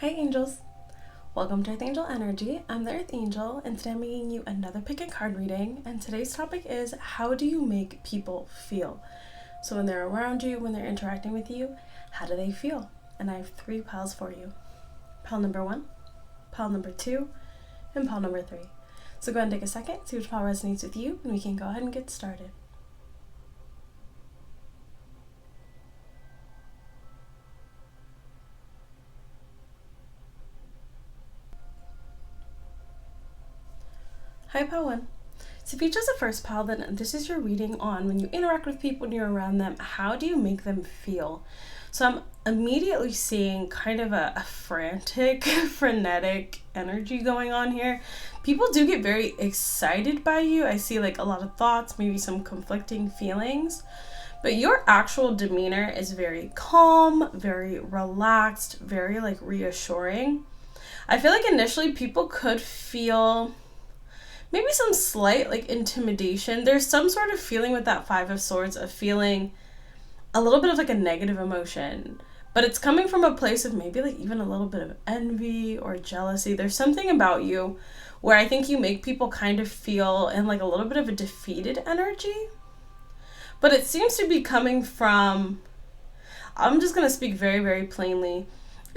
Hi angels, welcome to Earth Angel Energy. I'm the Earth Angel and today I'm bringing you another pick and card reading, and today's topic is how do you make people feel? So when they're around you, when they're interacting with you, how do they feel? And I have 3 piles for you. Pile number 1, pile number 2, and pile number 3. So go ahead and take a second, see which pile resonates with you, and we can go ahead and get started. Hi, pile 1. So if you chose the first pile, then this is your reading on when you interact with people, when you're around them, how do you make them feel? So I'm immediately seeing kind of a frantic, frenetic energy going on here. People do get very excited by you. I see like a lot of thoughts, maybe some conflicting feelings, but your actual demeanor is very calm, very relaxed, very like reassuring. I feel like initially people could feel maybe some slight like intimidation. There's some sort of feeling with that 5 of Swords of feeling a little bit of like a negative emotion, but it's coming from a place of maybe like even a little bit of envy or jealousy. There's something about you where I think you make people kind of feel in like a little bit of a defeated energy, but it seems to be coming from, I'm just going to speak very, very plainly.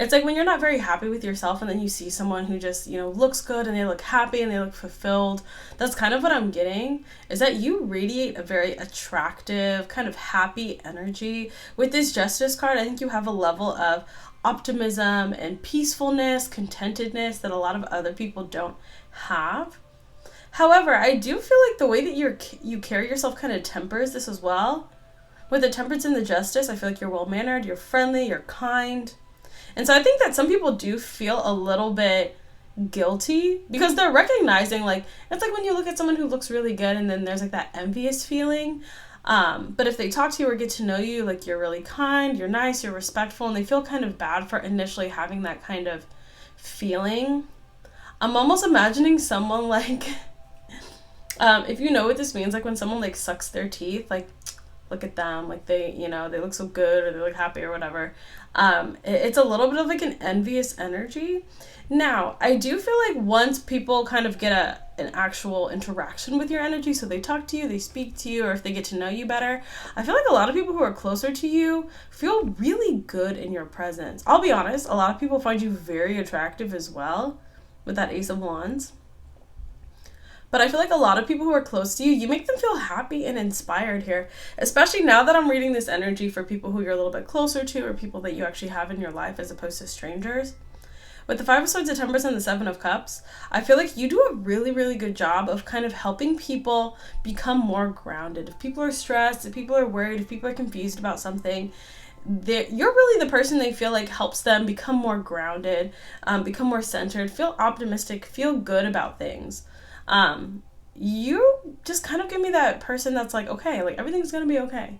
It's like when you're not very happy with yourself and then you see someone who just, looks good and they look happy and they look fulfilled. That's kind of what I'm getting, is that you radiate a very attractive, kind of happy energy. With this Justice card, I think you have a level of optimism and peacefulness, contentedness that a lot of other people don't have. However, I do feel like the way that you carry yourself kind of tempers this as well. With the Temperance and the Justice, I feel like you're well-mannered, you're friendly, you're kind. And so I think that some people do feel a little bit guilty because they're recognizing, like, it's like when you look at someone who looks really good and then there's like that envious feeling. But if they talk to you or get to know you, like you're really kind, you're nice, you're respectful, and they feel kind of bad for initially having that kind of feeling. I'm almost imagining someone like, if you know what this means, like when someone like sucks their teeth, like, look at them, like they look so good or they look happy or whatever. It's a little bit of like an envious energy. Now, I do feel like once people kind of get an actual interaction with your energy, so they talk to you, they speak to you, or if they get to know you better, I feel like a lot of people who are closer to you feel really good in your presence. I'll be honest, a lot of people find you very attractive as well with that Ace of Wands. But I feel like a lot of people who are close to you, you make them feel happy and inspired here. Especially now that I'm reading this energy for people who you're a little bit closer to or people that you actually have in your life as opposed to strangers. With the 5 of Swords, the Temperance, and the 7 of Cups, I feel like you do a really, really good job of kind of helping people become more grounded. If people are stressed, if people are worried, if people are confused about something, you're really the person they feel like helps them become more grounded, become more centered, feel optimistic, feel good about things. You just kind of give me that person that's like, okay, like everything's gonna be okay.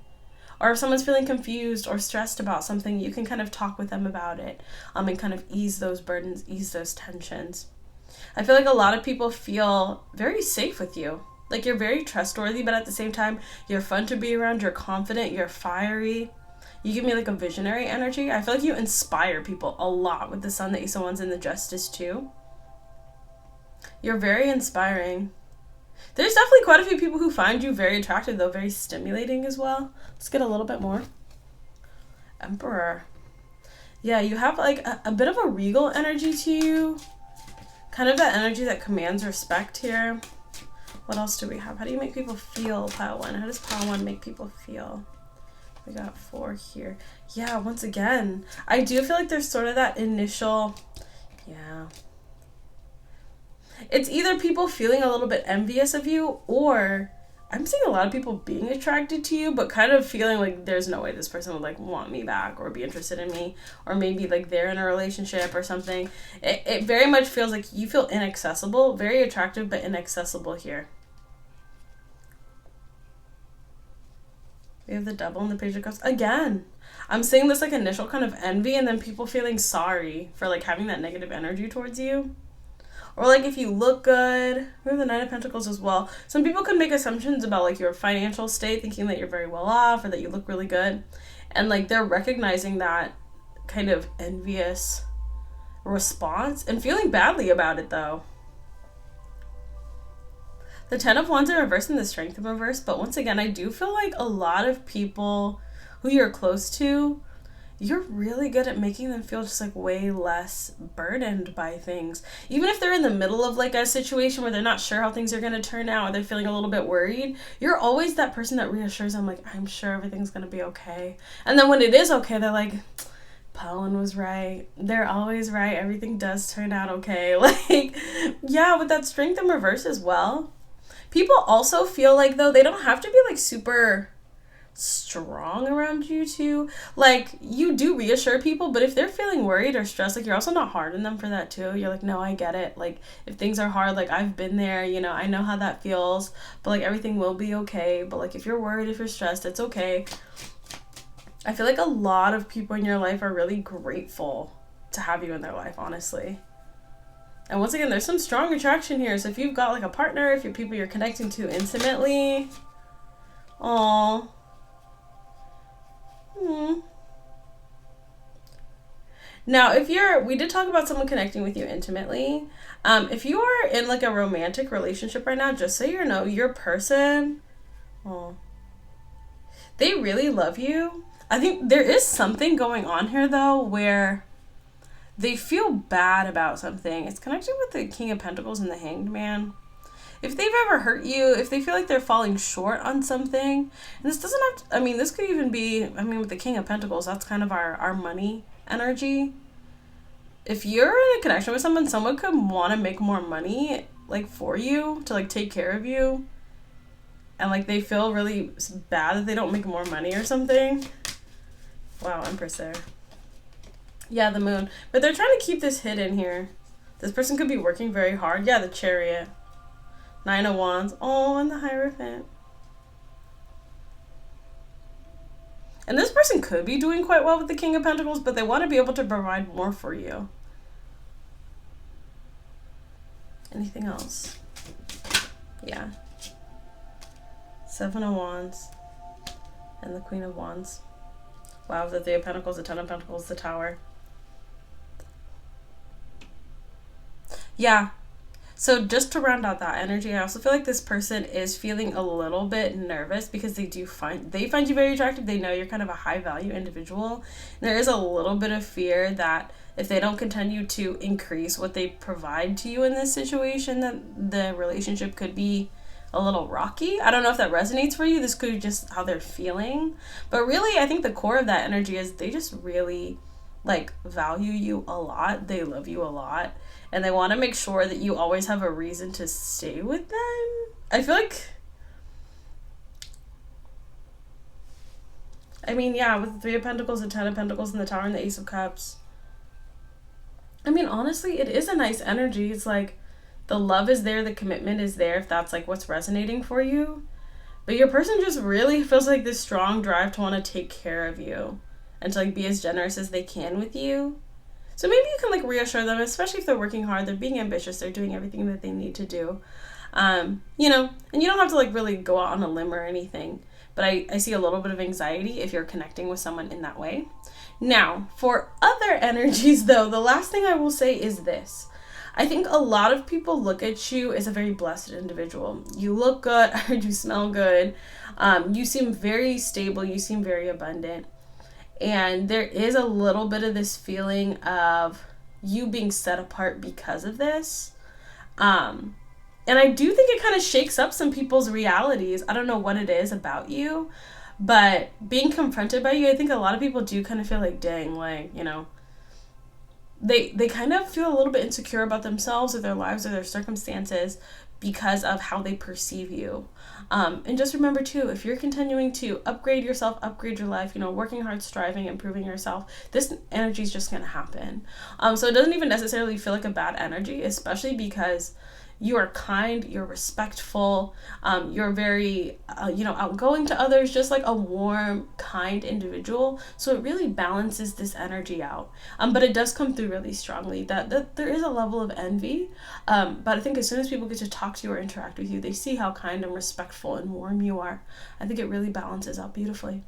Or if someone's feeling confused or stressed about something, you can kind of talk with them about it, and kind of ease those burdens, ease those tensions. I feel like a lot of people feel very safe with you. Like you're very trustworthy, but at the same time, you're fun to be around, you're confident, you're fiery. You give me like a visionary energy. I feel like you inspire people a lot with the Sun, the Ace of Wands, and the Justice too. You're very inspiring. There's definitely quite a few people who find you very attractive, though, very stimulating as well. Let's get a little bit more. Emperor. Yeah, you have like a bit of a regal energy to you. Kind of that energy that commands respect here. What else do we have? How do you make people feel, pile 1? How does pile 1 make people feel? We got 4 here. Yeah, once again, I do feel like there's sort of that initial, it's either people feeling a little bit envious of you, or I'm seeing a lot of people being attracted to you, but kind of feeling like there's no way this person would like want me back or be interested in me, or maybe like they're in a relationship or something. It very much feels like you feel inaccessible, very attractive, but inaccessible here. We have the Devil and the Page of Cups. Again, I'm seeing this like initial kind of envy and then people feeling sorry for like having that negative energy towards you. Or like if you look good. We have the Nine of Pentacles as well. Some people could make assumptions about like your financial state, thinking that you're very well off or that you look really good. And like they're recognizing that kind of envious response and feeling badly about it though. The 10 of Wands in reverse and the Strength in reverse, but once again, I do feel like a lot of people who you're close to, you're really good at making them feel just like way less burdened by things. Even if they're in the middle of like a situation where they're not sure how things are going to turn out, or they're feeling a little bit worried, you're always that person that reassures them, like, I'm sure everything's going to be okay. And then when it is okay, they're like, Pollen was right. They're always right. Everything does turn out okay. Like, yeah, with that Strength in reverse as well. People also feel like, though, they don't have to be like super strong around you too. Like, you do reassure people, but if they're feeling worried or stressed, like, you're also not hard on them for that too. You're like, no, I get it. Like, if things are hard, like, I've been there, you know, I know how that feels, but like, everything will be okay. But like, if you're worried, if you're stressed, it's okay. I feel like a lot of people in your life are really grateful to have you in their life, honestly. And once again, there's some strong attraction here. So if you've got like a partner, if you're people you're connecting to intimately, aww. Now, if we did talk about someone connecting with you intimately. If you are in like a romantic relationship right now, just so you know, your person, they really love you. I think there is something going on here though, where they feel bad about something. It's connected with the King of Pentacles and the Hanged Man. If they've ever hurt you, if they feel like they're falling short on something, and this doesn't have to, I mean, this could even be, I mean, with the King of Pentacles, that's kind of our money energy. If you're in a connection with someone could want to make more money, like, for you, to, like, take care of you, and, like, they feel really bad that they don't make more money or something. Wow, Empress there. Yeah, the Moon. But they're trying to keep this hidden here. This person could be working very hard. Yeah, the Chariot. 9 of Wands. Oh, and the Hierophant. And this person could be doing quite well with the King of Pentacles, but they want to be able to provide more for you. Anything else? Yeah. 7 of Wands. And the Queen of Wands. Wow, the 3 of Pentacles, the 10 of Pentacles, the Tower. Yeah. So just to round out that energy, I also feel like this person is feeling a little bit nervous because they find you very attractive. They know you're kind of a high value individual. And there is a little bit of fear that if they don't continue to increase what they provide to you in this situation, that the relationship could be a little rocky. I don't know if that resonates for you. This could be just how they're feeling. But really, I think the core of that energy is they just really like value you a lot. They love you a lot. And they want to make sure that you always have a reason to stay with them. I feel like, I mean, yeah, with the 3 of Pentacles, the 10 of Pentacles, and the Tower, and the Ace of Cups. I mean, honestly, it is a nice energy. It's like the love is there, the commitment is there, if that's like what's resonating for you. But your person just really feels like this strong drive to want to take care of you and to like be as generous as they can with you. So maybe you can like reassure them, especially if they're working hard, they're being ambitious, they're doing everything that they need to do. You know, and you don't have to like really go out on a limb or anything. But I see a little bit of anxiety if you're connecting with someone in that way. Now, for other energies though, the last thing I will say is this. I think a lot of people look at you as a very blessed individual. You look good, I heard you smell good. You seem very stable, you seem very abundant. And there is a little bit of this feeling of you being set apart because of this. And I do think it kind of shakes up some people's realities. I don't know what it is about you, but being confronted by you, I think a lot of people do kind of feel like, dang, like, you know, they kind of feel a little bit insecure about themselves or their lives or their circumstances because of how they perceive you. And just remember too, if you're continuing to upgrade yourself, upgrade your life, you know, working hard, striving, improving yourself, this energy is just going to happen. So it doesn't even necessarily feel like a bad energy, especially because you are kind, you're respectful, you're very, outgoing to others, just like a warm, kind individual. So it really balances this energy out. But it does come through really strongly that there is a level of envy. But I think as soon as people get to talk to you or interact with you, they see how kind and respectful and warm you are. I think it really balances out beautifully.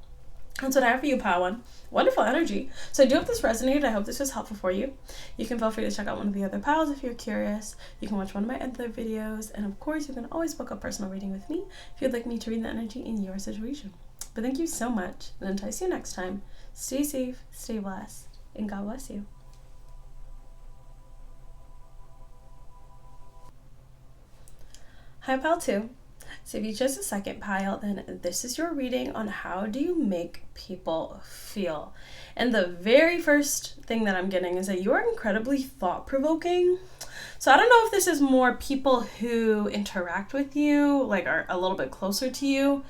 That's what I have for you, Pile 1. Wonderful energy. So I do hope this resonated. I hope this was helpful for you. You can feel free to check out one of the other piles if you're curious. You can watch one of my other videos. And of course, you can always book a personal reading with me if you'd like me to read the energy in your situation. But thank you so much. And until I see you next time, stay safe, stay blessed, and God bless you. Hi, Pile 2. So if you chose the second pile, then this is your reading on how do you make people feel. And the very first thing that I'm getting is that you are incredibly thought-provoking. So I don't know if this is more people who interact with you, like are a little bit closer to you,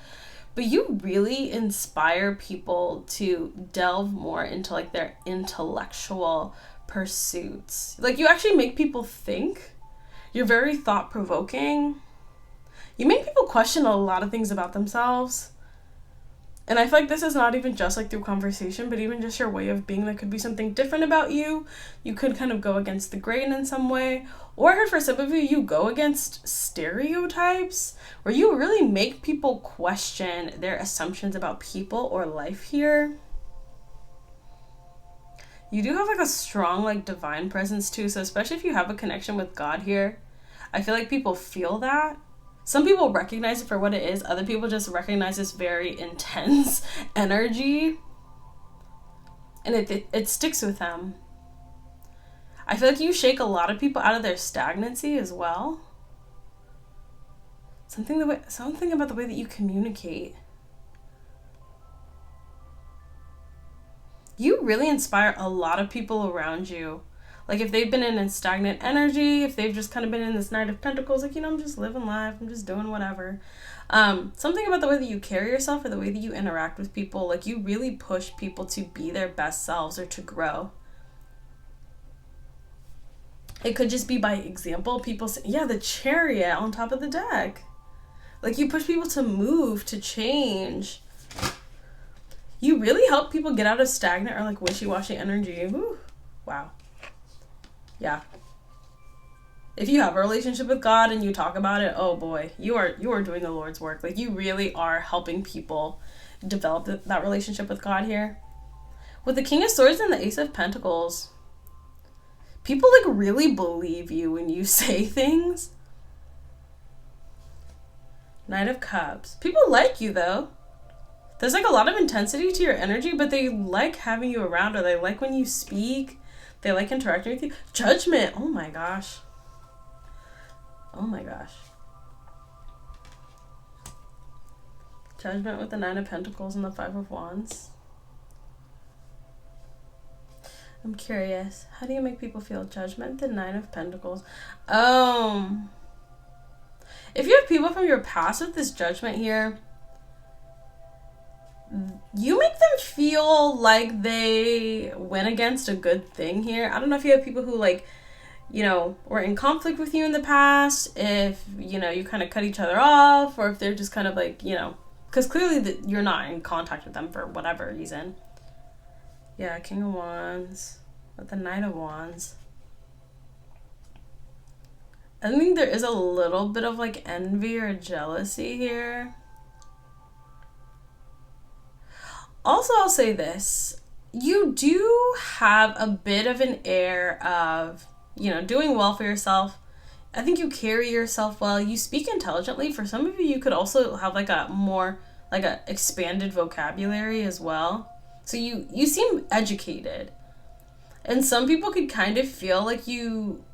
but you really inspire people to delve more into like their intellectual pursuits. Like you actually make people think. You're very thought-provoking. You make people question a lot of things about themselves. And I feel like this is not even just like through conversation, but even just your way of being. There could be something different about you. You could kind of go against the grain in some way. Or I heard for some of you, you go against stereotypes, where you really make people question their assumptions about people or life here. You do have like a strong like divine presence too. So especially if you have a connection with God here, I feel like people feel that. Some people recognize it for what it is. Other people just recognize this very intense energy. And it sticks with them. I feel like you shake a lot of people out of their stagnancy as well. Something about the way that you communicate. You really inspire a lot of people around you. Like if they've been in a stagnant energy, if they've just kind of been in this Knight of Pentacles, like, I'm just living life, I'm just doing whatever. Something about the way that you carry yourself or the way that you interact with people, like you really push people to be their best selves or to grow. It could just be by example. People say, yeah, the Chariot on top of the deck. Like you push people to move, to change. You really help people get out of stagnant or like wishy-washy energy. Whew. Wow. Yeah. If you have a relationship with God and you talk about it, oh boy, you are doing the Lord's work. Like you really are helping people develop that relationship with God here. With the King of Swords and the Ace of Pentacles, people like really believe you when you say things. Knight of Cups. People like you though. There's like a lot of intensity to your energy, but they like having you around, or they like when you speak. They like interacting with you. Judgment. Oh my gosh. Oh my gosh. Judgment with the Nine of Pentacles and the Five of Wands. I'm curious. How do you make people feel? Judgment, the Nine of Pentacles. If you have people from your past with this Judgment here, you make them feel like they went against a good thing here. I don't know if you have people who like, were in conflict with you in the past, if, you kind of cut each other off, or if they're just kind of like, because clearly you're not in contact with them for whatever reason. Yeah, King of Wands with the Knight of Wands. I think there is a little bit of like envy or jealousy here. Also, I'll say this. You do have a bit of an air of, doing well for yourself. I think you carry yourself well. You speak intelligently. For some of you, you could also have like a more, like a expanded vocabulary as well. So you seem educated. And some people could kind of feel like you...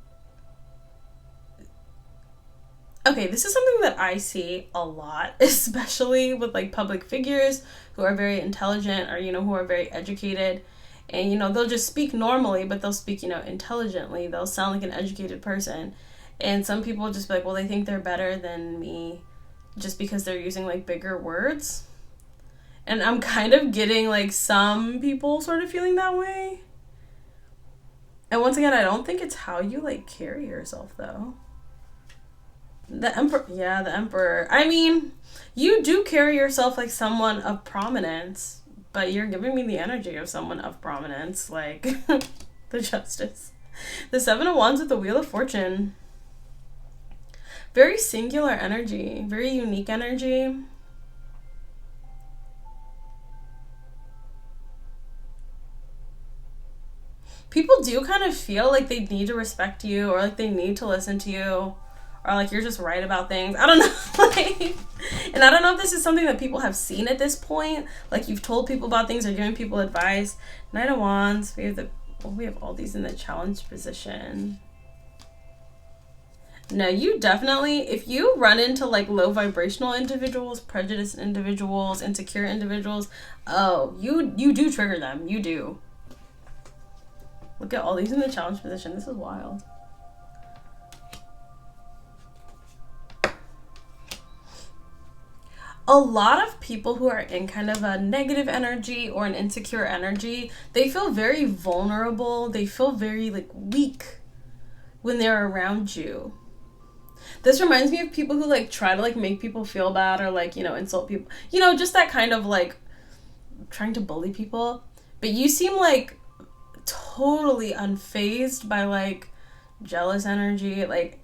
Okay, this is something that I see a lot, especially with like public figures who are very intelligent or, who are very educated. And, they'll just speak normally, but they'll speak, intelligently. They'll sound like an educated person. And some people just be like, well, they think they're better than me just because they're using like bigger words. And I'm kind of getting like some people sort of feeling that way. And once again, I don't think it's how you like carry yourself though. The Emperor, yeah, the Emperor. I mean, you do carry yourself like someone of prominence, but you're giving me the energy of someone of prominence, like the Justice. The Seven of Wands with the Wheel of Fortune. Very singular energy, very unique energy. people do kind of feel like they need to respect you, or like they need to listen to you, or like you're just right about things. I don't know. Like, and I don't know if this is something that people have seen at this point. Like you've told people about things or given people advice. Knight of Wands. We have all these in the challenge position. No, you definitely, if you run into like low vibrational individuals, prejudiced individuals, insecure individuals, oh, you do trigger them. You do. Look at all these in the challenge position. This is wild. A lot of people who are in kind of a negative energy or an insecure energy, they feel very vulnerable. They feel very like weak when they're around you. This reminds me of people who like try to like make people feel bad or like, you know, insult people. You know, just that kind of like trying to bully people. But you seem like totally unfazed by like jealous energy. Like,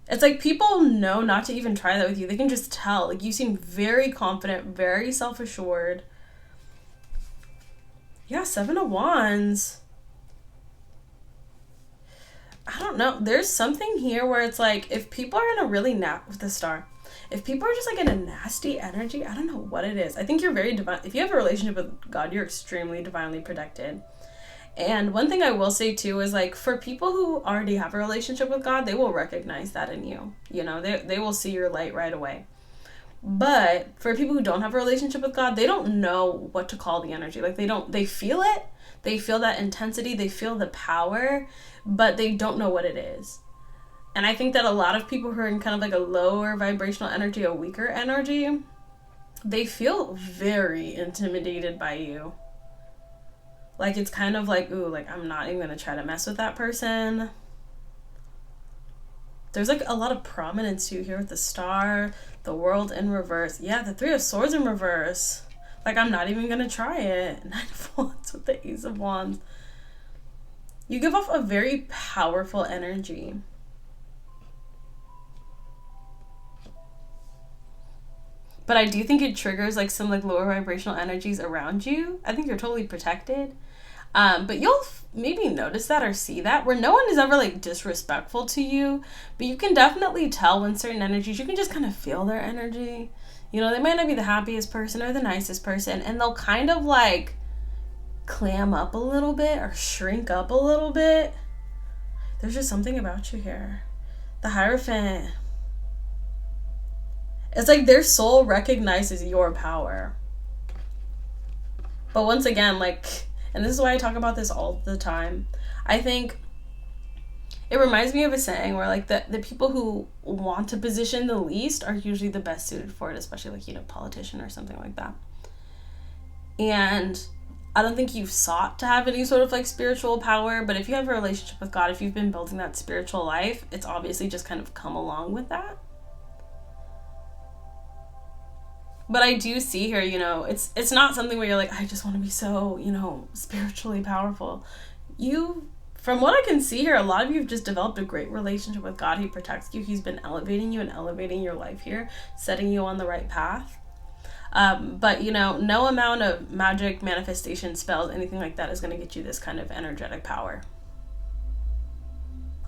it's like people know not to even try that with you. They can just tell. Like, you seem very confident, very self-assured. Yeah, 7 of Wands. I don't know. There's something here where it's like, if people are in a really with the star, if people are just like in a nasty energy, I don't know what it is. I think you're very divine. If you have a relationship with God, you're extremely divinely protected. And one thing I will say too is like, for people who already have a relationship with God, they will recognize that in you. You know, they will see your light right away. But for people who don't have a relationship with God, they don't know what to call the energy. Like they feel it. They feel that intensity. They feel the power, but they don't know what it is. And I think that a lot of people who are in kind of like a lower vibrational energy, a weaker energy, they feel very intimidated by you. Like, it's kind of like, ooh, like, I'm not even going to try to mess with that person. There's, like, a lot of prominence, too, here with the star, the world in reverse. Yeah, the 3 of Swords in reverse. Like, I'm not even going to try it. 9 of Wands with the Ace of Wands. You give off a very powerful energy. But I do think it triggers, like, some, like, lower vibrational energies around you. I think you're totally protected. But you'll maybe notice that or see that, where no one is ever, like, disrespectful to you. But you can definitely tell when certain energies, you can just kind of feel their energy. You know, they might not be the happiest person or the nicest person. And they'll kind of, like, clam up a little bit or shrink up a little bit. There's just something about you here. The Hierophant. It's like their soul recognizes your power. But once again, like, and this is why I talk about this all the time, I think it reminds me of a saying where, like, the people who want a position the least are usually the best suited for it, especially, like, you know, politician or something like that. And I don't think you've sought to have any sort of, like, spiritual power, but if you have a relationship with God, if you've been building that spiritual life, it's obviously just kind of come along with that. But I do see here, you know, it's not something where you're like, I just want to be so, you know, spiritually powerful. You, from what I can see here, a lot of you have just developed a great relationship with God. He protects you. He's been elevating you and elevating your life here, setting you on the right path. But, you know, no amount of magic, manifestation, spells, anything like that is going to get you this kind of energetic power.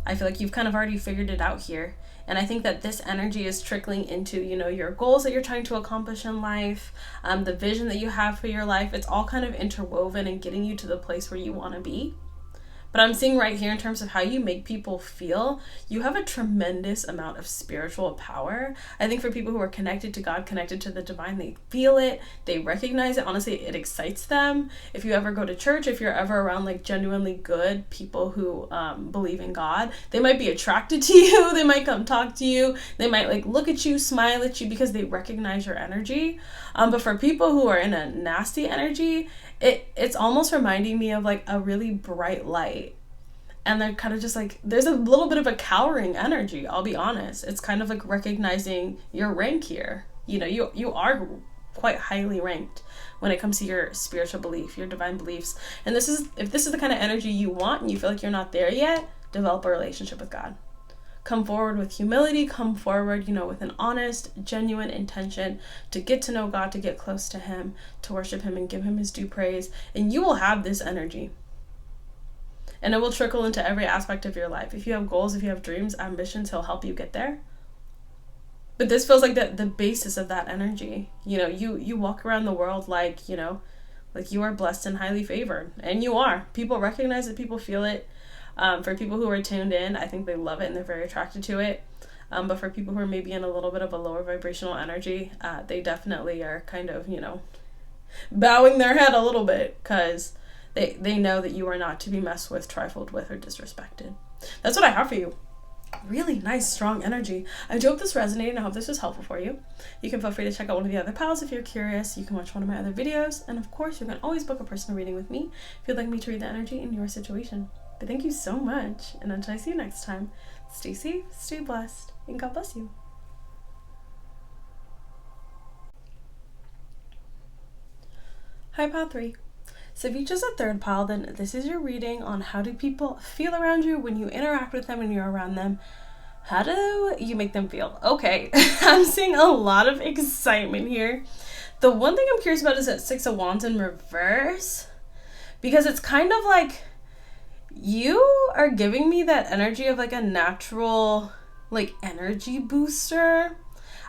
I feel like you've kind of already figured it out here. And I think that this energy is trickling into, you know, your goals that you're trying to accomplish in life, the vision that you have for your life. It's all kind of interwoven and getting you to the place where you want to be. But I'm seeing right here in terms of how you make people feel, you have a tremendous amount of spiritual power. I think for people who are connected to God, connected to the divine, they feel it, they recognize it. Honestly, it excites them. If you ever go to church, if you're ever around like genuinely good people who believe in God, they might be attracted to you. They might come talk to you. They might like look at you, smile at you because they recognize your energy. But for people who are in a nasty energy, it's almost reminding me of like a really bright light. And they're kind of just like, there's a little bit of a cowering energy, I'll be honest. It's kind of like recognizing your rank here. You know, you are quite highly ranked when it comes to your spiritual belief, your divine beliefs. And if this is the kind of energy you want and you feel like you're not there yet, develop a relationship with God. come forward with humility, come forward, with an honest, genuine intention to get to know God, to get close to him, to worship him and give him his due praise. And you will have this energy. And it will trickle into every aspect of your life. If you have goals, if you have dreams, ambitions, he'll help you get there. But this feels like the basis of that energy. You walk around the world like you are blessed and highly favored. And you are. People recognize it. People feel it. For people who are tuned in, I think they love it and they're very attracted to it. But for people who are maybe in a little bit of a lower vibrational energy, they definitely are kind of, bowing their head a little bit because they know that you are not to be messed with, trifled with, or disrespected. That's what I have for you. Really nice, strong energy. I hope this resonated and I hope this was helpful for you. You can feel free to check out one of the other pals if you're curious. You can watch one of my other videos. And of course, you can always book a personal reading with me if you'd like me to read the energy in your situation. But thank you so much. And until I see you next time, stay safe, stay blessed, and God bless you. Hi, Pile 3. So if you chose a third pile, then this is your reading on how do people feel around you when you interact with them and you're around them. How do you make them feel? Okay, I'm seeing a lot of excitement here. The one thing I'm curious about is that 6 of Wands in reverse, because it's kind of like you are giving me that energy of like a natural energy booster.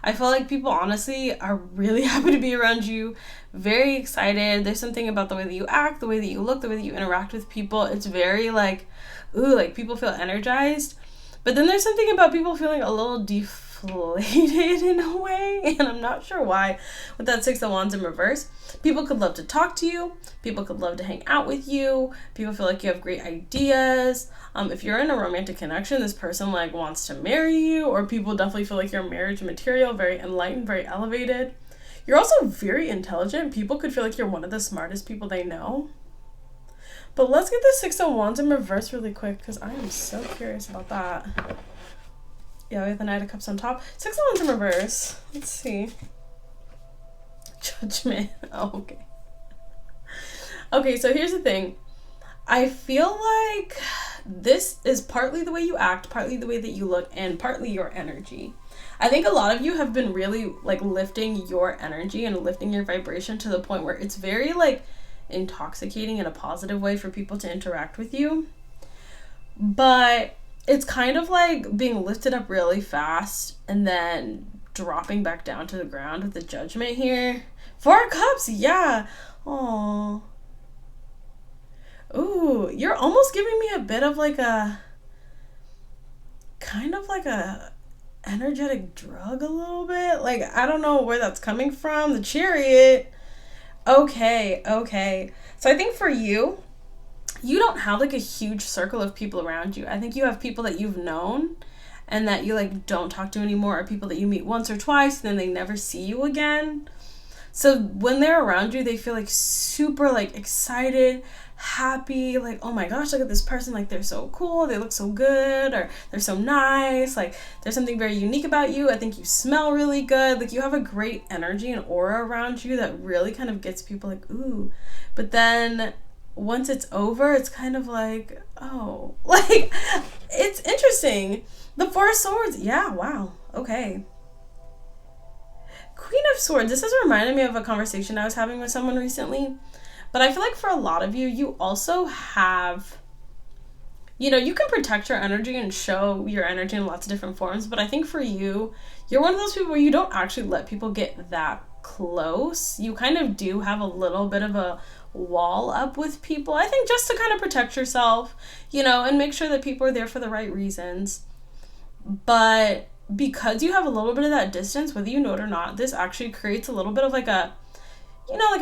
I feel like people honestly are really happy to be around you, very excited. There's something about the way that you act, the way that you look, the way that you interact with people. It's very people feel energized. But then there's something about people feeling a little deflated in a way, and I'm not sure why with that 6 of Wands in reverse. People could love to talk to you. People could love to hang out with you. People feel like you have great ideas. If you're in a romantic connection, this person wants to marry you, or people definitely feel like you're marriage material, very enlightened, very elevated. You're also very intelligent. People could feel like you're one of the smartest people they know. But let's get the 6 of Wands in reverse really quick because I am so curious about that. Yeah, we have the Knight of Cups on top. 6 of Wands in reverse. Let's see. Judgment. Oh, okay. Okay, so here's the thing. I feel like this is partly the way you act, partly the way that you look, and partly your energy. I think a lot of you have been really lifting your energy and lifting your vibration to the point where it's very intoxicating in a positive way for people to interact with you. But it's kind of like being lifted up really fast and then dropping back down to the ground with the Judgment here. 4 of Cups, yeah. Aww. Ooh, you're almost giving me a bit of a energetic drug a little bit. I don't know where that's coming from. The Chariot. Okay. So I think for you, you don't have a huge circle of people around you. I think you have people that you've known and that you don't talk to anymore, or people that you meet once or twice and then they never see you again. So when they're around you, they feel super excited, happy, oh my gosh, look at this person, they're so cool, they look so good, or they're so nice, there's something very unique about you. I think you smell really good. You have a great energy and aura around you that really kind of gets people ooh. But then once it's over, it's kind of oh, it's interesting. The 4 of Swords, yeah, wow, okay. Queen of Swords, this has reminded me of a conversation I was having with someone recently. But I feel like for a lot of you, you also have, you can protect your energy and show your energy in lots of different forms. But I think for you, you're one of those people where you don't actually let people get that close. You kind of do have a little bit of a wall up with people. I think just to kind of protect yourself, and make sure that people are there for the right reasons. But because you have a little bit of that distance, whether you know it or not, this actually creates a little bit of a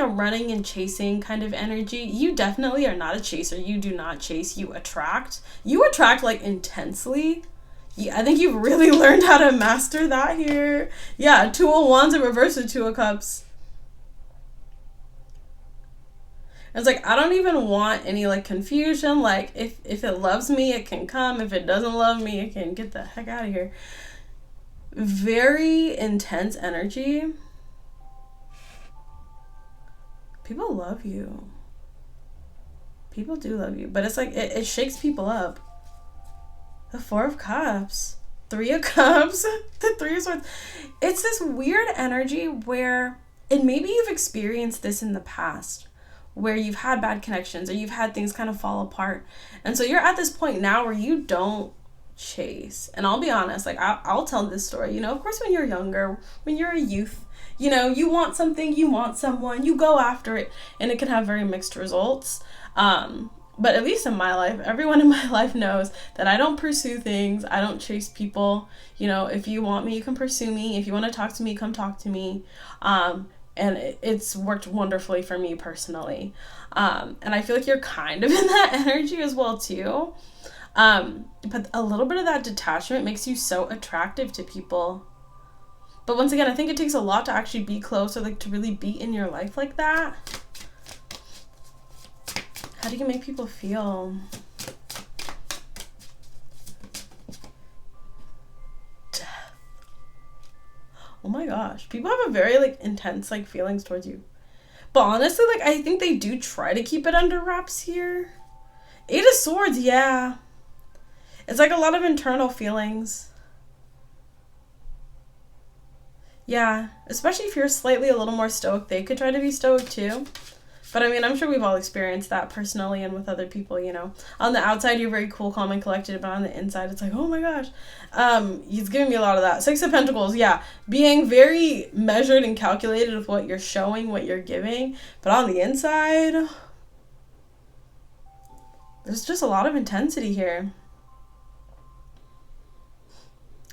running and chasing kind of energy. You definitely are not a chaser. You do not chase. You attract. You attract intensely. Yeah, I think you've really learned how to master that here. Yeah, 2 of Wands in reverse with 2 of Cups. It's I don't even want any confusion. If it loves me, it can come. If it doesn't love me, it can get the heck out of here. Very intense energy. People love you. People do love you. But it's it shakes people up. The 4 of Cups. Three of Cups, the Three of Swords. It's this weird energy where, and maybe you've experienced this in the past, where you've had bad connections or you've had things kind of fall apart. And so you're at this point now where you don't chase. And I'll be honest, like I'll tell this story, you know, of course when you're younger, when you're a youth, you know, you want something, you want someone, you go after it, and it can have very mixed results. But at least in my life, everyone in my life knows that I don't pursue things. I don't chase people. You know, if you want me, you can pursue me. If you want to talk to me, come talk to me. And it's worked wonderfully for me personally. And I feel like you're kind of in that energy as well too. But a little bit of that detachment makes you so attractive to people. But once again, I think it takes a lot to actually be close or like to really be in your life like that. How do you make people feel? Death. Oh my gosh. People have a very like intense like feelings towards you. But honestly, like I think they do try to keep it under wraps here. Eight of Swords, yeah. It's like a lot of internal feelings. Yeah, especially if you're slightly a little more stoic, they could try to be stoic too. But I mean, I'm sure we've all experienced that personally and with other people, you know. On the outside, you're very cool, calm, and collected, but on the inside, it's like, oh my gosh. He's giving me a lot of that. Six of Pentacles, yeah. Being very measured and calculated with what you're showing, what you're giving. But on the inside, there's just a lot of intensity here.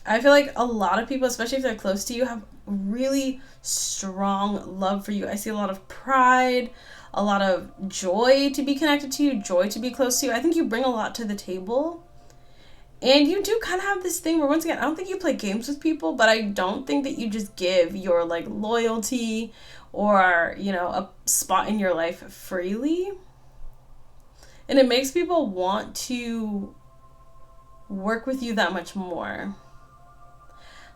I feel like a lot of people, especially if they're close to you, have really strong love for you. I see a lot of pride, a lot of joy to be connected to you, joy to be close to you. I think you bring a lot to the table. And you do kind of have this thing where, once again, I don't think you play games with people, but I don't think that you just give your like loyalty or, you know, a spot in your life freely. And it makes people want to work with you that much more.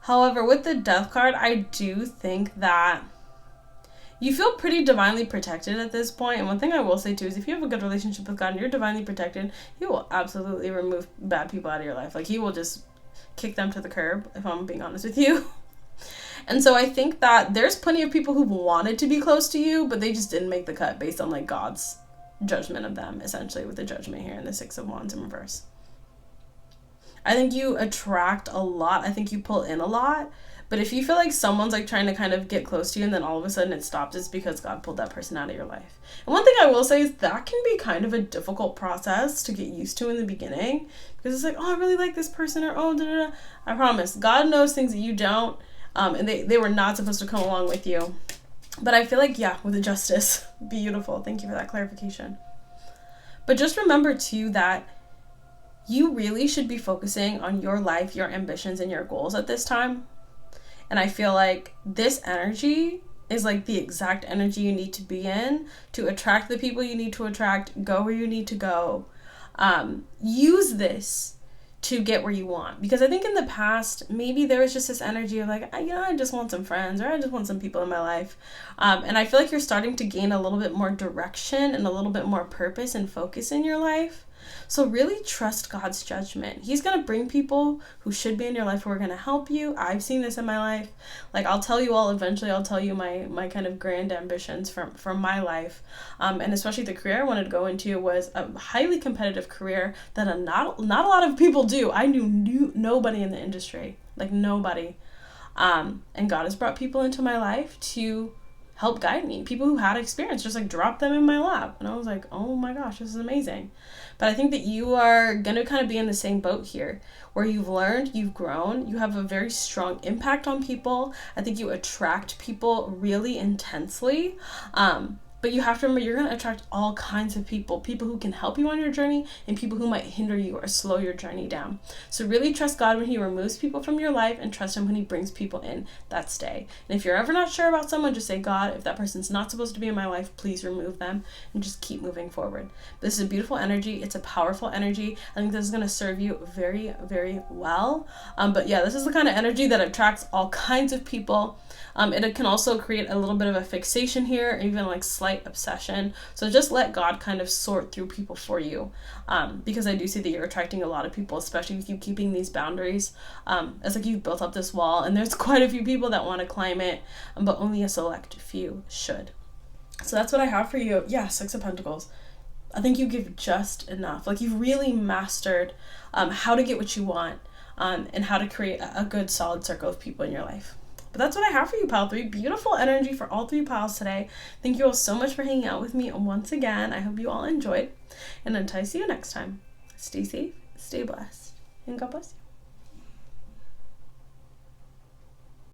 However, with the Death card, I do think that you feel pretty divinely protected at this point. And one thing I will say too is if you have a good relationship with God and you're divinely protected, He will absolutely remove bad people out of your life. Like He will just kick them to the curb, if I'm being honest with you. And so I think that there's plenty of people who wanted to be close to you, but they just didn't make the cut based on like God's judgment of them, essentially, with the Judgment here in the Six of Wands in reverse. I think you attract a lot. I think you pull in a lot. But if you feel like someone's like trying to kind of get close to you and then all of a sudden it stops, it's because God pulled that person out of your life. And one thing I will say is that can be kind of a difficult process to get used to in the beginning. Because it's like, oh, I really like this person, or oh, da da da. I promise, God knows things that you don't. And they were not supposed to come along with you. But I feel like, yeah, with the Justice. Beautiful. Thank you for that clarification. But just remember too that you really should be focusing on your life, your ambitions, and your goals at this time. And I feel like this energy is like the exact energy you need to be in to attract the people you need to attract, go where you need to go. Use this to get where you want. Because I think in the past, maybe there was just this energy of like, you know, I just want some friends, or I just want some people in my life. And I feel like you're starting to gain a little bit more direction and a little bit more purpose and focus in your life. So really trust God's judgment. He's going to bring people who should be in your life who are going to help you. I've seen this in my life. Like I'll tell you all eventually, I'll tell you my kind of grand ambitions from my life. And especially the career I wanted to go into was a highly competitive career that not a lot of people do. I knew nobody in the industry, like nobody. And God has brought people into my life to help guide me. People who had experience, just like drop them in my lap. And I was like, oh my gosh, this is amazing. But I think that you are going to kind of be in the same boat here, where you've learned, you've grown, you have a very strong impact on people. I think you attract people really intensely. But you have to remember, you're going to attract all kinds of people who can help you on your journey and people who might hinder you or slow your journey down. So really trust God when He removes people from your life, and trust Him when He brings people in that stay. And if you're ever not sure about someone, just say, God, if that person's not supposed to be in my life, please remove them, and just keep moving forward. This is a beautiful energy. It's a powerful energy. I think this is going to serve you very, very well. But yeah, this is the kind of energy that attracts all kinds of people. It can also create a little bit of a fixation here, even like slight slight obsession. So just let God kind of sort through people for you, because I do see that you're attracting a lot of people, especially with you keeping these boundaries. It's like you've built up this wall, and there's quite a few people that want to climb it, but only a select few should. So that's what I have for you. Yeah, Six of Pentacles. I think you give just enough. Like, you've really mastered how to get what you want, and how to create a good solid circle of people in your life. But that's what I have for you, pile 3. Beautiful energy for all 3 piles today. Thank you all so much for hanging out with me once again. I hope you all enjoyed. And until I see you next time, stay safe, stay blessed, and God bless you.